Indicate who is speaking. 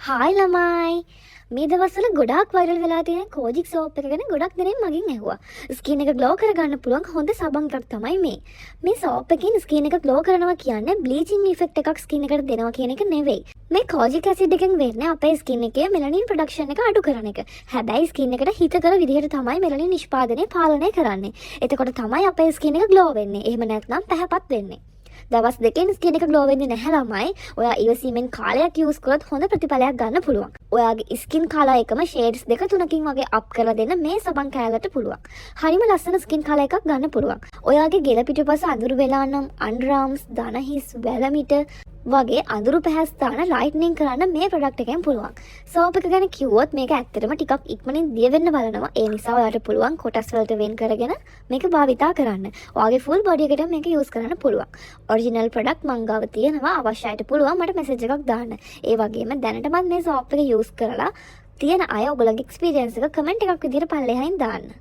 Speaker 1: Hi ළමයි. මේ දවස්වල ගොඩාක් වයිරල් වෙලා තියෙන කෝජික් සෝප් එක ගැන ගොඩක් දෙනෙක් මගෙන් ඇහුවා. ස්කින් එක ග්ලෝ කරගන්න පුළුවන් හොඳ සබන් එකක් තමයි මේ. මේ සෝප් එකකින් ස්කින් එක ග්ලෝ කරනවා කියන්නේ බ්ලීචිං ඉෆෙක්ට් එකක් ස්කින් එකට දෙනවා කියන එක නෙවෙයි. මේ කෝජික් ඇසිඩ් එකෙන් වෙන්නේ අපේ ස්කින් එකේ මෙලනින් ප්‍රොඩක්ෂන් එක අඩු කරන එක. හැබැයි ස්කින් එකට හිතකර විදිහට තමයි මෙලනින් නිෂ්පාදනය පාලනය කරන්නේ. එතකොට තමයි අපේ ස්කින් එක ග්ලෝ වෙන්නේ. එහෙම නැත්නම් පැහැපත් වෙන්නේ. දවස් දෙකෙන් ස්කින් එක ග්ලෝ වෙන්නේ නැහැ ළමයි. ඔයා ඉවසීමෙන් කාලයක් යූස් කරොත් හොඳ ප්‍රතිඵලයක් ගන්න පුළුවන්. ඔයාගේ ස්කින් කලර් එකම ෂේඩ්ස් දෙක තුනකින් වගේ අප් කරලා දෙන්න මේ සබන් කෑල්ලට පුළුවන්. හරිම ලස්සන ස්කින් කලර් එකක් ගන්න පුළුවන්. ඔයාගේ ගෙල පිටුපස අඳුරු වෙලා නම් අන්ඩර්ආම්ස්, දනහිස්, වැලමිට වගේ අඳුරු පැහැස් දාන ලයිට්නින් කරන්න මේ ප්‍රොඩක්ට් එකෙන් පුළුවන්. සෝප් එක ගැන කිව්වොත් මේක ඇත්තටම ටිකක් ඉක්මනින් දිය වෙන්න බලනවා. ඒ නිසා ඔයාලට පුළුවන් කොටස් වලට වෙන් කරගෙන මේක භාවිතා කරන්න. ඔයාගේ ෆුල් බොඩි එකට මේක යූස් කරන්න පුළුවන්. ඔරිජිනල් ප්‍රොඩක්ට් මං ගාව තියෙනවා. අවශ්‍ය අයට පුළුවන් මට මෙසේජ් එකක් දාන්න. ඒ වගේම දැනටමත් මේ සෝප් එක යූස් කරලා තියෙන අය ඔයගොල්ලෝගේ එක්ස්පීරියන්ස් එක කමෙන්ට් එකක් විදිහට පල්ලෙහායින් දාන්න.